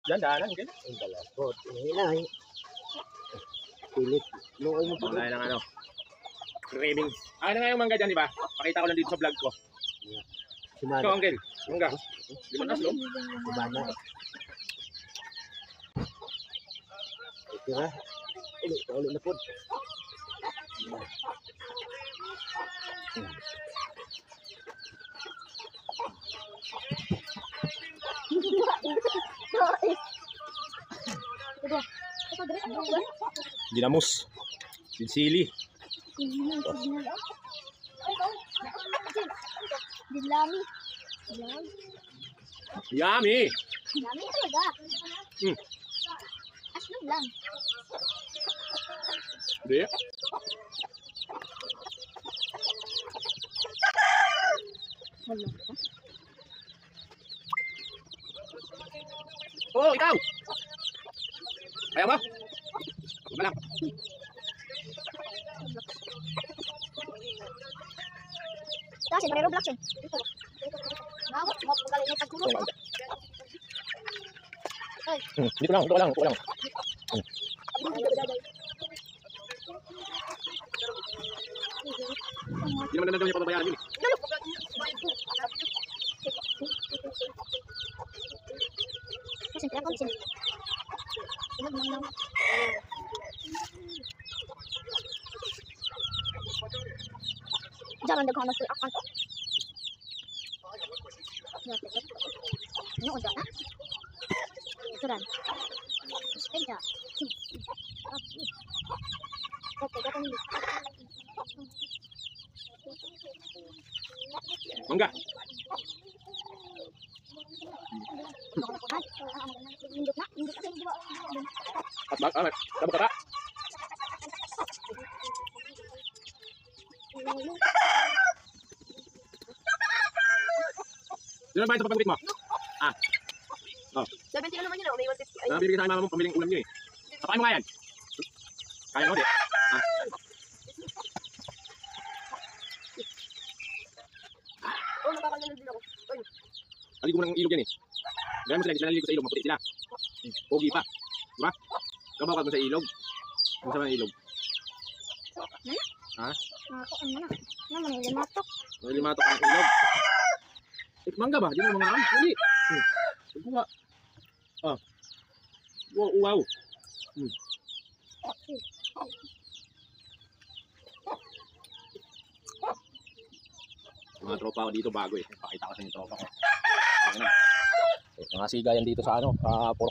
Diyan, daanan. Okay? Ang galapot. Hinay. Pilit. Looy mo po. Wala ng ano. Cravings. Ano nga yung mangga dyan, di ba? Pakita ko lang dito sa vlog ko. Sumada. Ito, Uncle. Mangga. Di ba naslo? Sumada. Tira. Ulit na po. Ginamos. Sili. Dilami. Yummy! Dilami talaga. Hmm. Aslog lang. Hindi. Wala. Oh, ikaw! Ayaw mo? Wala lang. Kasi parero blocks eh. Ngawat, mo pagaling ng pagkulong. Dito lang, dito lang. Hindi naman na daw niya pababayaan yun eh. Kasi kaya ko sila. Sunod mo lang. Jangan daghan sa account. Ano udah na? Suran. Sepeda. Oke, datang ni. Mangga. Induk na, induk kasi di ba? At amat. Tabo kata. Sino ba ito papagupit mo? Ah. Oh. 70 naman yun, may 150. Nabibigay sa mama mo pamiling ulam niyo eh. Kapain mo nga yan. Kaya mo di. Ah. Oh, nakakalanod din ako. Aligo mo ng ilog yan eh. Gaya mo sila, hindi sila naligo sa ilog, maputi sila. Pogi pa. Diba? Kabakal mo sa ilog. Kung saan ang ilog? Ha? Ako, ano na? Naman, limatok. Limatok ang ilog. Eh, mangga ba? Di mo mga Hindi. Kuha. Ah. Wow, wow. Mga tropa ko dito bago eh. Pakita ko sa inyo tropa ko. Ayan na. Mga siga yan dito sa ano, sa Purok